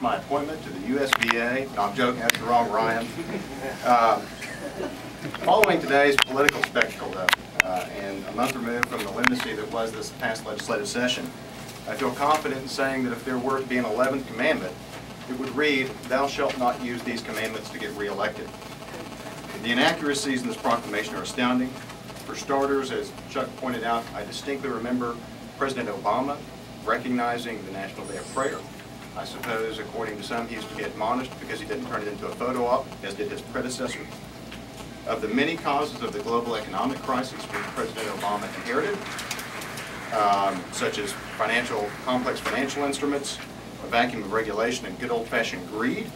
my appointment to the USDA. No, I'm joking, that's the wrong Ryan. Following today's political spectacle, though, and a month removed from the lunacy that was this past legislative session, I feel confident in saying that if there were to be an 11th commandment, it would read, "Thou shalt not use these commandments to get reelected." The inaccuracies in this proclamation are astounding. For starters, as Chuck pointed out, I distinctly remember President Obama recognizing the National Day of Prayer. I suppose, according to some, he used to get admonished because he didn't turn it into a photo op, as did his predecessor. Of the many causes of the global economic crisis which President Obama inherited, such as complex financial instruments, a vacuum of regulation, and good old-fashioned greed,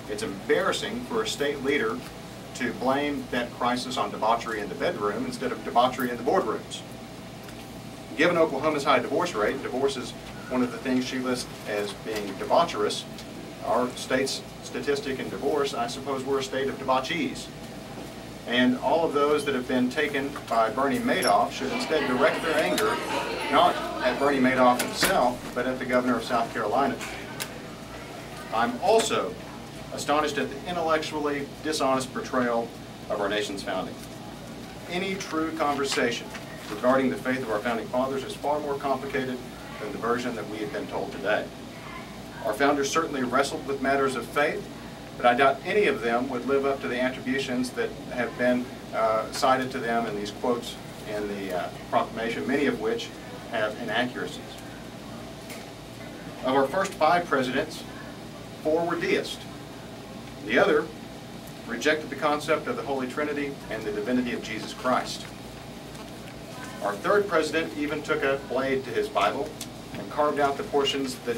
it's embarrassing for a state leader to blame that crisis on debauchery in the bedroom instead of debauchery in the boardrooms. Given Oklahoma's high divorce rate, divorce is one of the things she lists as being debaucherous. Our state's statistic in divorce, I suppose we're a state of debauchees. And all of those that have been taken by Bernie Madoff should instead direct their anger not at Bernie Madoff himself, but at the governor of South Carolina. I'm also astonished at the intellectually dishonest portrayal of our nation's founding. Any true conversation regarding the faith of our founding fathers is far more complicated than the version that we have been told today. Our founders certainly wrestled with matters of faith, but I doubt any of them would live up to the attributions that have been cited to them in these quotes in the proclamation, many of which have inaccuracies. Of our first 5 presidents, 4 were deists. The other rejected the concept of the Holy Trinity and the divinity of Jesus Christ. Our 3rd president even took a blade to his Bible and carved out the portions that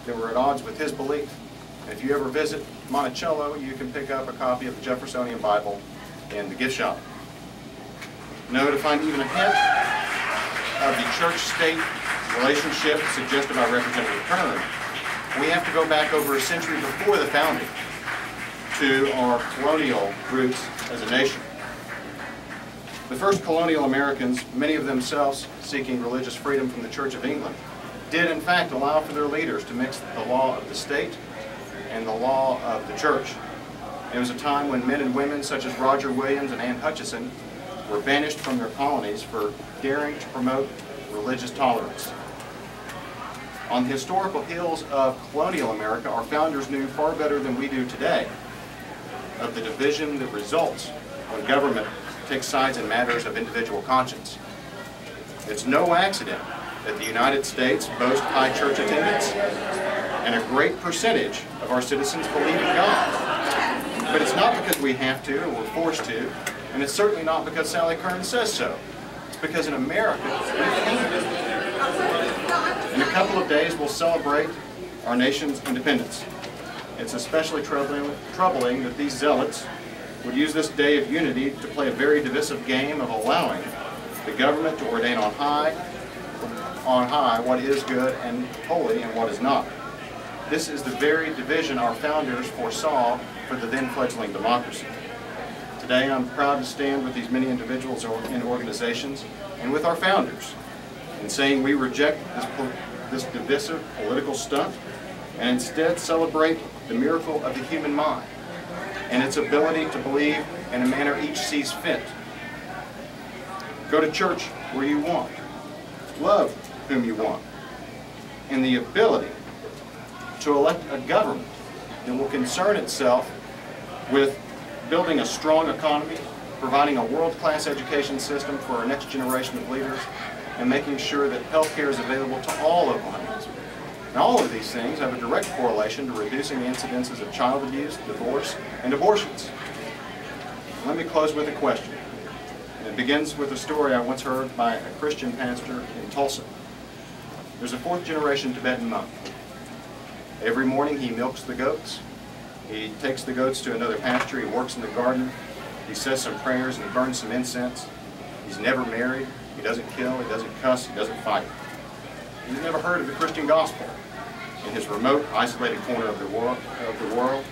were at odds with his belief. And if you ever visit Monticello, you can pick up a copy of the Jeffersonian Bible in the gift shop. No, to find even a hint of the church-state relationship suggested by Representative Kern, we have to go back over a century before the founding to our colonial roots as a nation. The first colonial Americans, many of themselves seeking religious freedom from the Church of England, did in fact allow for their leaders to mix the law of the state and the law of the church. It was a time when men and women such as Roger Williams and Anne Hutchinson were banished from their colonies for daring to promote religious tolerance. On the historical hills of colonial America, our founders knew far better than we do today of the division that results when government takes sides in matters of individual conscience. It's no accident that the United States boasts high church attendance and a great percentage of our citizens believe in God. But it's not because we have to or we're forced to, and it's certainly not because Sally Kern says so. It's because in America, we can. In a couple of days, we'll celebrate our nation's independence. It's especially troubling that these zealots would use this day of unity to play a very divisive game of allowing the government to ordain on high what is good and holy and what is not. This is the very division our founders foresaw for the then fledgling democracy. Today I'm proud to stand with these many individuals and organizations and with our founders in saying we reject this divisive political stunt and instead celebrate the miracle of the human mind and its ability to believe in a manner each sees fit. Go to church where you want. Love whom you want. And the ability to elect a government that will concern itself with building a strong economy, providing a world-class education system for our next generation of leaders, and making sure that health care is available to all Oklahomans. And all of these things have a direct correlation to reducing the incidences of child abuse, divorce, and abortions. Let me close with a question. And it begins with a story I once heard by a Christian pastor in Tulsa. There's a 4th-generation Tibetan monk. Every morning he milks the goats. He takes the goats to another pasture. He works in the garden. He says some prayers and he burns some incense. He's never married. He doesn't kill. He doesn't cuss. He doesn't fight. He's never heard of the Christian gospel in his remote, isolated corner of the world,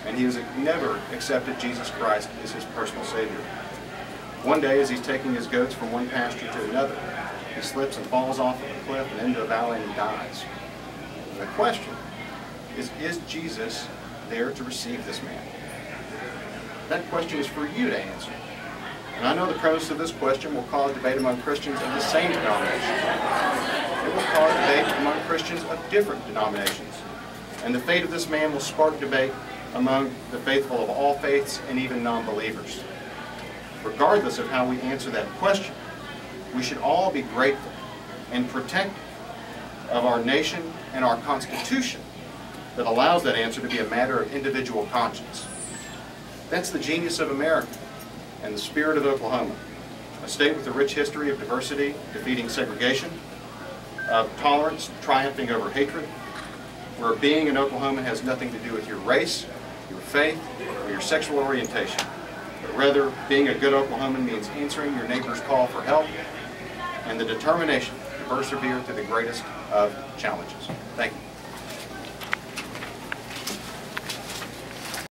and he has never accepted Jesus Christ as his personal Savior. One day, as he's taking his goats from one pasture to another, he slips and falls off of a cliff and into a valley and he dies. And the question is Jesus there to receive this man? That question is for you to answer. And I know the premise of this question will cause debate among Christians of the same denomination. It will cause debate among Christians of different denominations. And the fate of this man will spark debate among the faithful of all faiths and even non-believers. Regardless of how we answer that question, we should all be grateful and protective of our nation and our Constitution that allows that answer to be a matter of individual conscience. That's the genius of America and the spirit of Oklahoma, a state with a rich history of diversity defeating segregation, of tolerance triumphing over hatred, where being an Oklahoman has nothing to do with your race, your faith, or your sexual orientation, but rather being a good Oklahoman means answering your neighbor's call for help and the determination to persevere through the greatest of challenges. Thank you.